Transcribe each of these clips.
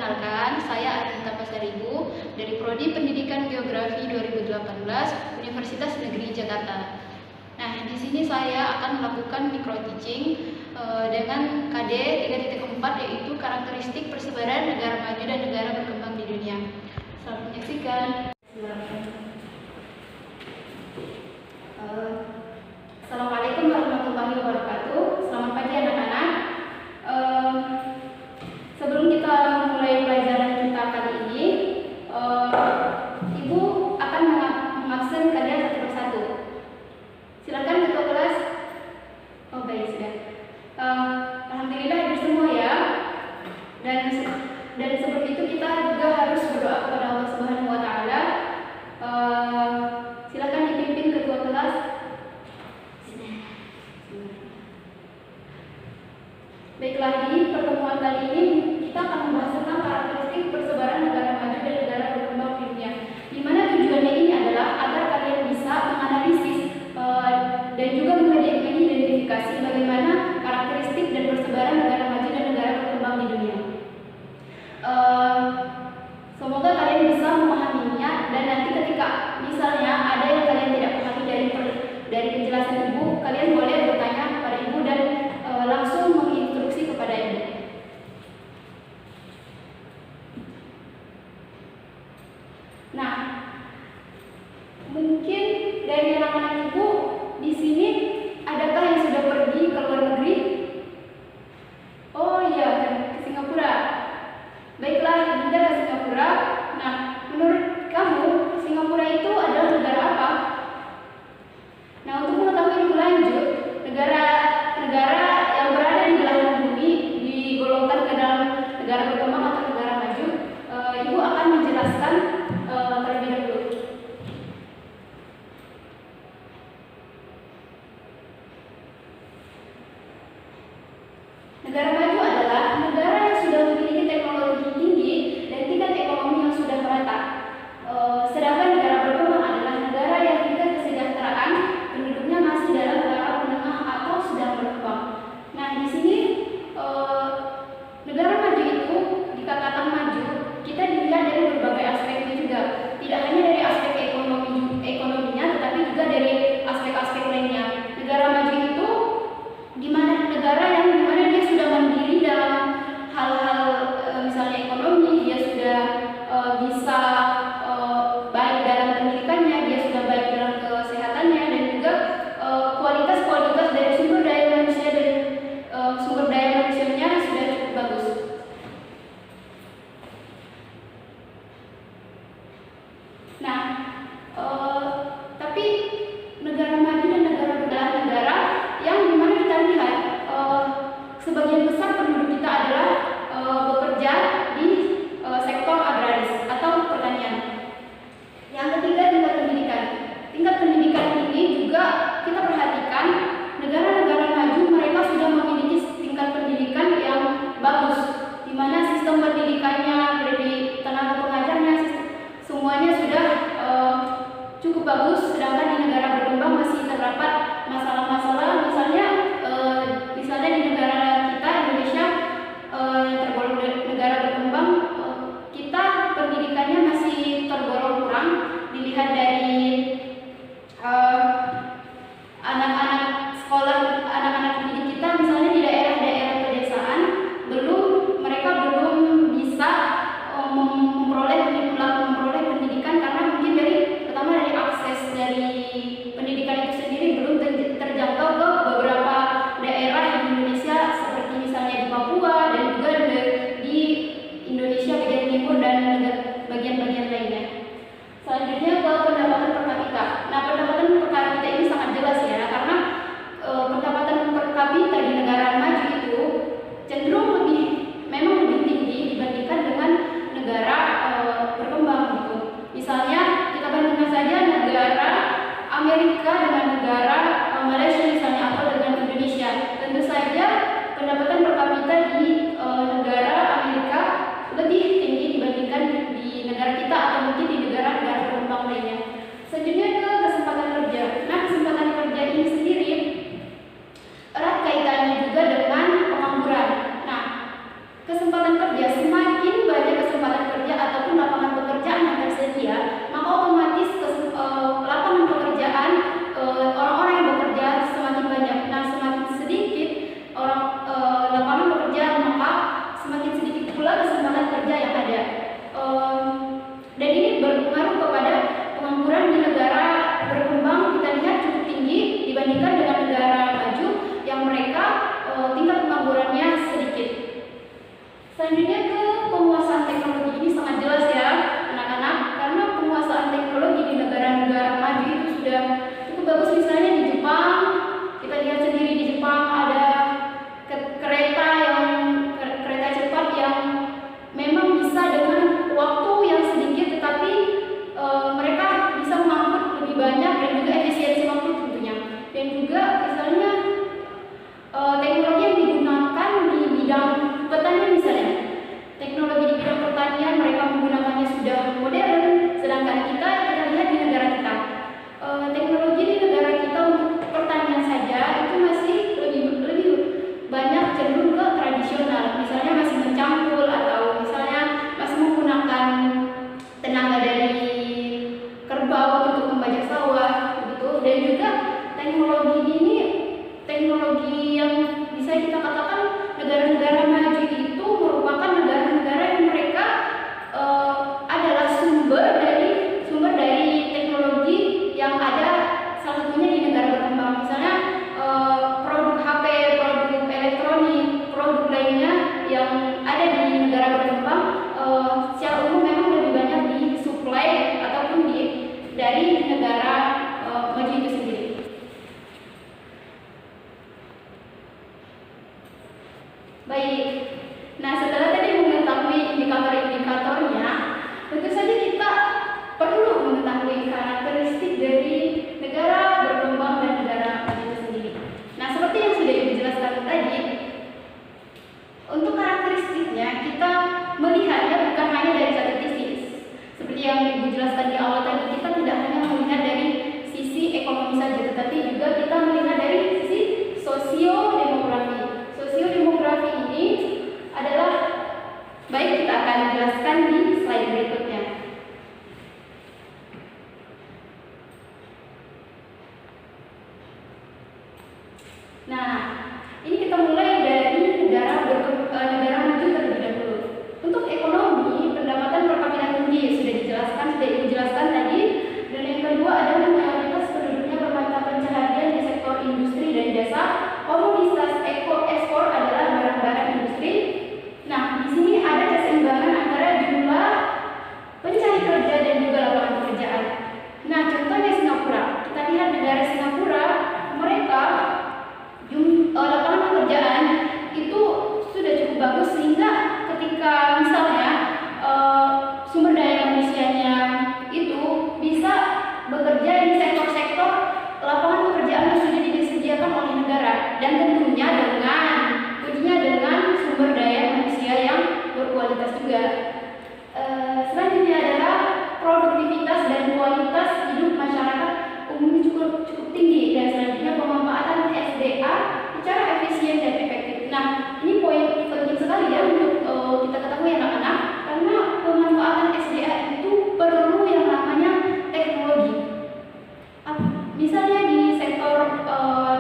perkenalkan, saya Arita Pasaribu dari Prodi Pendidikan Geografi 2018 Universitas Negeri Jakarta. Nah, di sini saya akan melakukan micro teaching dengan KD 3.4, yaitu karakteristik persebaran negara maju dan negara berkembang di dunia. Selamat menyaksikan. Assalamualaikum warahmatullahi wabarakatuh. Selamat pagi anak-anak. Sebelum kita memulai pelajaran kita kali ini, Ibu akan mengabsen kalian satu persatu. Silakan ketua kelas. Oh baik, sudah. Alhamdulillah hadir semua ya. Dan sebelum itu kita juga harus berdoa kepada Allah Subhanahu Wa Taala. Silakan dipimpin ketua kelas. Baiklah, di pertemuan kali ini kita akan membahas tentang karakteristik persebaran negara maju dan negara berkembang di dunia. Di mana tujuannya ini adalah agar kalian bisa menganalisis dan juga mengidentifikasi bagaimana karakteristik dan persebaran negara maju dan negara berkembang di dunia. Semoga kalian bisa memahaminya, dan nanti ketika misalnya ada yang kalian tidak pahami dari penjelasan Ibu, kalian boleh bertanya kepada Ibu dan langsung menginstruksi kepada Ibu. Nah, mungkin dari anak-anak Ibu di sini adakah yang sudah pergi ke luar negeri? Oh iya, ke Singapura. Baiklah, Dinda ke Singapura. Nah, menurut kamu Singapura itu adalah negara apa? Nah, untuk mengetahui lebih lanjut, negara yang berada di belahan bumi digolongkan ke dalam negara berkembang atau negara maju. Ibu akan menjelaskan terlebih dahulu. Negara maju adalah negara yang sudah memiliki teknologi tinggi dan tingkat ekonomi yang sudah merata. Sedangkan negara berkembang adalah negara yang tingkat kesejahteraan penduduknya masih dalam taraf menengah atau sedang berkembang. Nah, di sini negara maju itu dikatakan maju, kita dilihat dari berbagai aspeknya juga. Tidak hanya dari aspek ekonominya, tetapi juga dari aspek-aspek lainnya. Negara maju itu negara yang dimana dia sudah mandiri dalam hal-hal misalnya ekonomi, dia sudah bisa baik dalam pendidikannya, dia sudah baik dalam kesehatannya, dan juga kualitas dari sumber daya manusia dan sumber daya manusianya sudah cukup bagus. Nah, tapi negara maju dan negara berkembang negara yang dimana kita lihat sebagian besar penduduk kita adalah bekerja di sektor agraris atau pertanian. Yang ketiga, tingkat pendidikan. Tingkat pendidikan ini juga kita perhatikan negara-negara maju mereka sudah memiliki tingkat pendidikan yang bagus, di mana sistem pendidikannya dari tenaga pengajarnya semuanya sudah cukup bagus. Sedangkan di negara berkembang masih terdapat masalah-masalah, misalnya di negara kita Indonesia yang tergolong negara berkembang, kita pendidikannya masih tergolong kurang. Dilihat dari anak-anak didik kita, misalnya di daerah-daerah pedesaan, mereka belum bisa memperoleh pendidikan, karena mungkin pertama dari akses dari pendidikan itu sendiri belum terjangkau ke beberapa daerah di Indonesia, seperti misalnya di Papua dan juga di Indonesia bagian timur dan bagian-bagian lainnya. Selanjutnya ke pendapatan per kapita. Nah, pendapatan per kapita ini sangat jelas ya, karena pendapatan per kapita di negara maju itu cenderung memang lebih tinggi dibandingkan dengan negara berkembang gitu. Misalnya kita bandingkan saja negara Amerika dengan negara Malaysia misalnya, atau dengan Indonesia. Tentu saja pendapatan per kapita di negara Amerika lebih tinggi dibandingkan di negara kita atau mungkin di negara-negara berkembang lainnya. Selanjutnya ke kesempatan kerja. Nah, kesempatan kerja ini sendiri erat kaitannya juga dengan pengangguran. Nah, kesempatan kerja, semakin banyak sudah cukup bagus. Misalnya di Jepang, kita lihat sendiri di Jepang ada kereta cepat yang memang bisa dengan waktu yang sedikit, tetapi mereka bisa mengangkut lebih banyak dan juga efisiensi waktu tentunya. Dan juga misalnya teknologi yang digunakan di bidang pertanian misalnya. Teknologi di bidang pertanian mereka menggunakannya sudah modern, sedangkan kita lihat di negara kita. Teknologi di negara kita untuk pertanian saja itu masih lebih banyak cenderung ke tradisional. Misalnya masih mencangkul atau misalnya masih menggunakan tenaga dari kerbau untuk membajak sawah begitu. Dan juga teknologi ini teknologi yang bisa kita katakan negara-negara maju itu merupakan negara-negara yang mereka adalah sumber dari teknologi yang ada, salah satunya di negara berkembang. Misalnya produk HP, produk elektronik, produk lainnya yang ada di negara berkembang secara umum memang lebih banyak disuplai ataupun dari negara maju itu sendiri. Baik, nah setelah tadi mengetahui indikator-indikatornya, tentu saja kita perlu mengetahui karakteristik dari negara berkembang dan negara maju itu sendiri. Nah, seperti yang sudah Ibu jelaskan tadi, untuk karakteristiknya kita melihatnya bukan hanya dari satu sisi. Seperti yang Ibu jelaskan di awal tadi, kita tidak hanya melihat dari sisi ekonomi saja, tetapi juga kita melihat dari sisi sosiodemografi. Sosiodemografi ini adalah, baik, kita akan jelaskan di slide berikutnya. Nah, ini kita mulai dari negara maju terlebih dahulu. Untuk ekonomi, pendapatan per kapita tinggi sudah Ibu jelaskan tadi. Dan yang kedua adalah mayoritas penduduknya bermata pencaharian di sektor industri dan jasa. Komoditas ekspor adalah barang-barang industri. Nah, di sini ada keseimbangan antara jumlah pencari kerja dan juga lapangan pekerjaan. Nah, contohnya Singapura. Kita lihat negara Singapura, mereka lapangan pekerjaan itu sudah cukup bagus, sehingga ketika misalnya sumber daya manusianya itu bisa bekerja di sektor-sektor lapangan pekerjaan yang sudah disediakan oleh negara, dan tentunya kuncinya dengan sumber daya manusia yang berkualitas juga. Selanjutnya adalah produktivitas dan kualitas hidup masyarakat umumnya cukup tinggi, dan selanjutnya pemanfaatan SDA secara efisien dan efektif. Nah, ini poin penting sekali ya untuk kita ketahui anak-anak, karena pemanfaatan SDA itu perlu yang namanya teknologi. Misalnya di sektor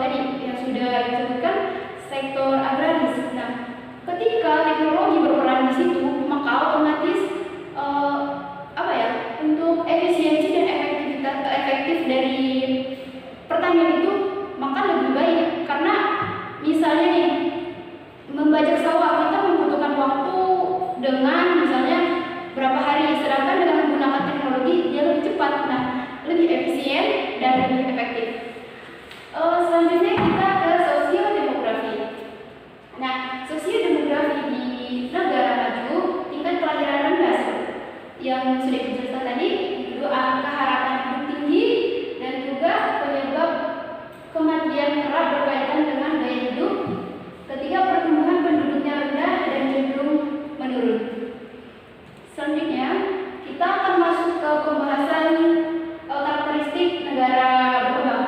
tadi yang sudah disebutkan, sektor agraris. Nah, ketika teknologi berperan di situ, maka otomatis untuk efisiensi dan efektif dari pertanian itu maka lebih baik. Karena misalnya nih, membajak sawah kita membutuhkan waktu dengan misalnya berapa hari, sedangkan dengan menggunakan teknologi dia lebih cepat, lebih efisien dan lebih efektif. Selanjutnya kita ke sosiodemografi. Nah, sosiodemografi di negara maju, tingkat kelahiran rendah yang sudah dijelaskan tadi, itu angka harapan hidup tinggi, dan juga penyebab kematian kerap berkaitan dengan gaya hidup. Ketiga, pertumbuhan penduduknya rendah dan cenderung menurun. Selanjutnya, kita akan masuk ke pembahasan karakteristik negara berkembang.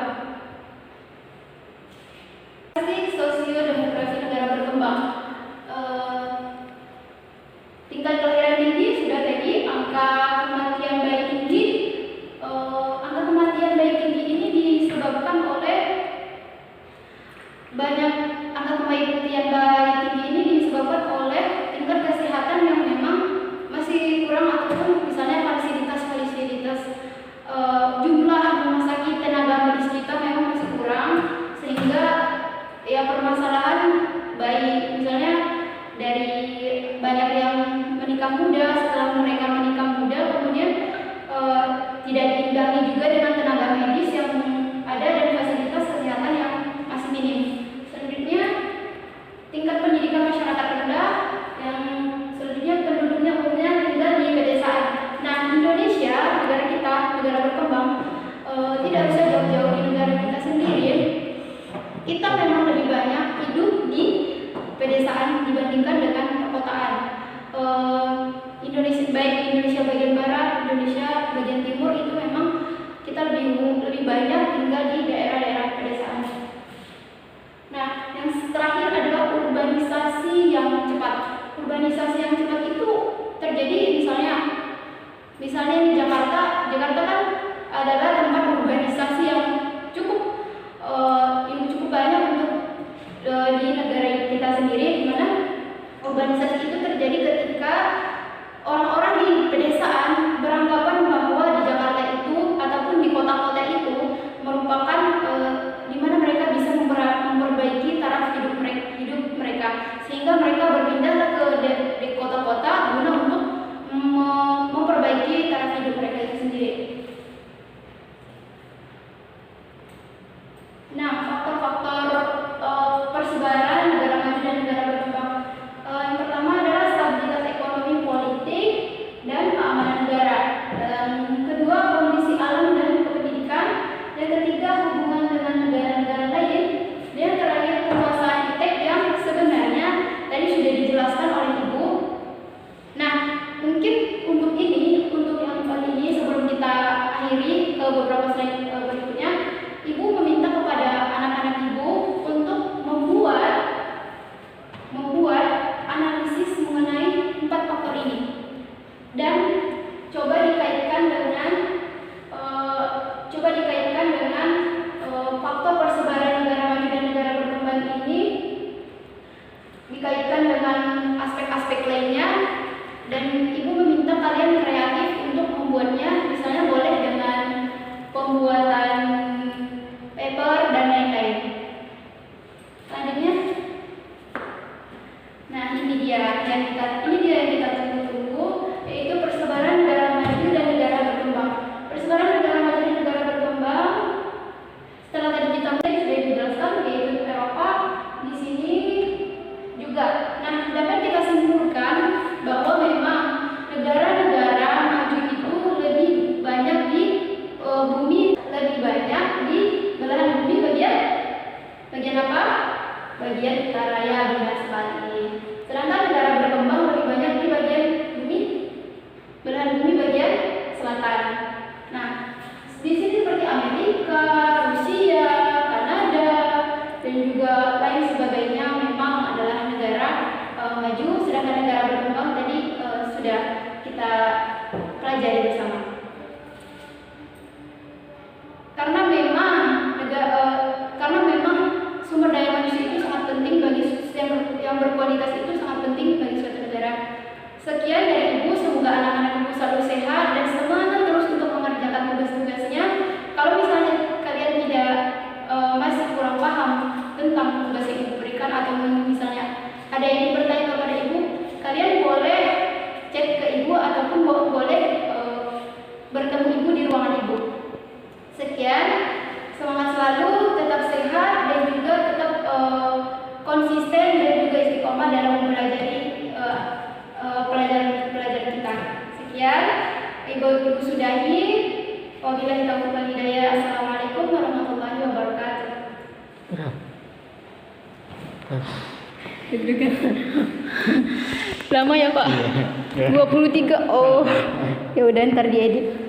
Karakteristik sosiodemografi negara berkembang. Tingkat kelahiran tinggi sudah tadi, angka kematian bayi tinggi. Angka kematian bayi tinggi ini disebabkan oleh tingkat kesehatan yang memang masih kurang, ataupun misalnya fasilitas jumlah rumah sakit, tenaga medis kita memang masih kurang, sehingga ya permasalahan baik misalnya dari banyak yang menikah muda. Setelah mereka menikah muda, kemudian tidak diimbangi juga dengan tenaga medis yang kita memang lebih banyak hidup di pedesaan dibandingkan dengan perkotaan. Indonesia, baik Indonesia bagian barat, Indonesia bagian timur, itu memang kita lebih banyak tinggal di daerah-daerah pedesaan. Nah, yang terakhir adalah urbanisasi yang cepat. Urbanisasi yang cepat itu terjadi misalnya di Jakarta kan adalah tempat urbanisasi yang cukup banyak untuk di negara kita sendiri, di mana urbanisasi itu terjadi ketika orang-orang di pedesaan beranggapan bahwa di Jakarta itu ataupun di kota-kota itu merupakan di mana mereka bisa memperbaiki taraf hidup mereka, sehingga mereka berpindahlah ke kota-kota guna untuk memperbaiki taraf hidup mereka itu sendiri. Nah, faktor-faktor persebaran negara maju dan negara berkembang. Yang pertama adalah stabilitas ekonomi, politik, dan keamanan negara. Yang kedua, kondisi alam dan kependidikan. Yang ketiga, hubungan dengan negara-negara lain. Dan yang terakhir, penguasaan iptek yang sebenarnya tadi sudah dijelaskan oleh Ibu. Nah, mungkin untuk yang kali ini sebelum kita akhiri ke beberapa slide berikutnya, Ibu meminta kepada anak-anak Ibu untuk membuat analisis mengenai 4 faktor ini dan coba dikaitkan dengan faktor persebaran negara maju dan negara berkembang ini, dikaitkan dengan aspek-aspek lainnya, dan Ibu meminta kalian kreatif untuk membuatnya, misalnya boleh dengan pembuatan paper dan lain-lain. Selanjutnya, nah ini dia yang kita tunggu-tunggu, yaitu persebaran negara maju dan negara berkembang. Persebaran negara maju dan negara berkembang, setelah tadi kita sudah dijelaskan, yaitu Eropa, di sini juga. Nah, dapat kita simpulkan bahwa memang negara-negara maju itu lebih banyak di bumi, lebih banyak di belahan bumi bagian apa? Bagian utara, ya, benar sekali. Sedangkan negara berkembang lebih banyak di bagian belahan bumi bagian selatan. Nah, di sini seperti Amerika, Rusia, Kanada, dan juga lain sebagainya memang adalah negara maju, sedangkan negara berkembang tadi sudah kita pelajari bersama. Karena memang sumber daya manusia itu sangat penting bagi yang berkualitas, itu sangat penting bagi suatu negara. Sekian dari Ibu, semoga anak-anak Ibu selalu sehat dan semangat terus untuk mengerjakan tugas-tugasnya. Kalau misalnya kalian tidak masih kurang paham tentang tugas yang Ibu berikan, atau misalnya ada yang ingin bertanya kepada Ibu, kalian boleh chat ke Ibu ataupun boleh bertemu Ibu di ruangan Ibu. Sekian, semangat selalu, tetap sehat, dan juga tetap konsisten dan juga istiqomah dalam mempelajari pelajaran kita. Sekian, Ibu sudahi. Wabillahi taufiq wal hidayah. Assalamualaikum warahmatullahi wabarakatuh. Lama ya Pak? 23. Oh, ya udah ntar diedit.